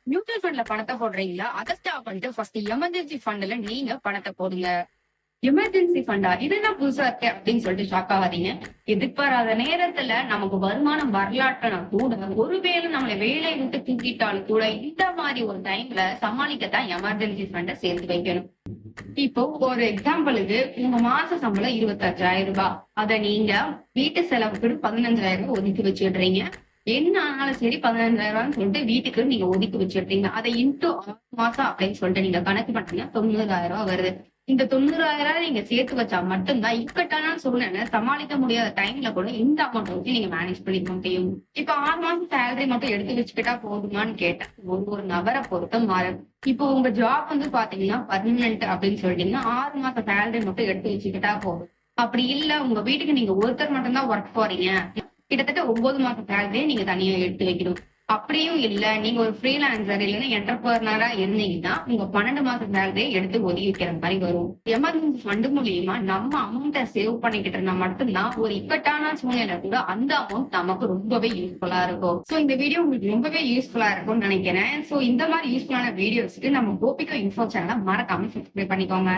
Mutual ஃபண்ட்ல பணத்தை போடுறீங்களா? அதை ஸ்டாப் பண்ணிட்டு ஃபர்ஸ்ட் எமர்ஜென்சி ஃபண்ட்ல நீங்க பணத்தை போடுங்க. எமர்ஜென்சி ஃபண்டா? இதெல்லாம் புதுசா இருக்கு அப்படின்னு சொல்லிட்டு ஷாக் ஆகாதீங்க. எதிர்பாராத நேரத்துல நமக்கு வருமானம் வரலாற்றுனா கூட, ஒருவேளை நம்மளை வேலையை விட்டு தூக்கிட்டாலும் கூட இந்த மாதிரி ஒரு டைம்ல சமாளிக்கத்தான் எமர்ஜென்சி ஃபண்டை சேர்த்து வைக்கணும். இப்போ ஒரு எக்ஸாம்பிளுக்கு உங்க மாச சம்பளம் 25,000 ரூபாய். அத நீங்க வீட்டு செலவுக்கு 15,000 ரூபாய் ஒதுக்கி வச்சிடுறீங்க. என்ன ஆனாலும் சரி 15,000 சொல்லிட்டு வீட்டுக்கு நீங்க ஒதுக்கி வச்சிடுறீங்க. அதை இன்டூ 6 மாசம் அப்படின்னு சொல்லிட்டு நீங்க கணக்கு பண்ணீங்கன்னா 90,000 வருது. இந்த 90,000 நீங்க சேர்த்து வச்சா மட்டும்தான் இக்கட்டான சூழ்நிலை சமாளிக்க முடியாத டைம்ல கூட இந்த அமௌண்ட் வச்சு நீங்க மேனேஜ் பண்ணிக்க முடியும். இப்ப 6 மாசம் சேலரி மட்டும் எடுத்து வச்சுக்கிட்டா போதுமான்னு கேட்டேன். ஒரு நபரை பொறுத்த மாறும். இப்போ உங்க ஜாப் பாத்தீங்கன்னா பர்மனன்ட் அப்படின்னு சொல்லிட்டீங்கன்னா 6 மாசம் சேலரி மட்டும் எடுத்து வச்சுக்கிட்டா போதும். அப்படி இல்ல உங்க வீட்டுக்கு நீங்க ஒருத்தர் மட்டும் தான் ஒர்க் போறீங்க, கிட்டத்தட்ட 9 மாசம் சேலரியே நீங்க தனியா எடுத்து வைக்கணும். அப்படியும் இல்ல நீங்க ஒரு ஃப்ரீலான்சர் இல்லைன்னா என்டர்பிரனரா இருந்தீங்கன்னா உங்க 12 மாசம் சேலரியை எடுத்து ஒதுக்கி வைக்கிற மாதிரி வரும். எமர்ஜென்சி ஃபண்ட் மூலியமா நம்ம அமௌண்ட்டை சேவ் பண்ணிக்கிட்டு இருந்தா மட்டும்தான் ஒரு இக்கட்டான சூழ்நிலை கூட அந்த அமௌண்ட் நமக்கு ரொம்பவே யூஸ்ஃபுல்லா இருக்கும். சோ இந்த வீடியோ உங்களுக்கு ரொம்பவே யூஸ்ஃபுல்லா இருக்கும்னு நினைக்கிறேன். சோ இந்த மாதிரி யூஸ்ஃபுல்லான வீடியோஸ்க்கு நம்ம கோபிகா இன்ஃபோ சேனலை மறக்காம சப்ஸ்கிரைப் பண்ணிக்கோங்க.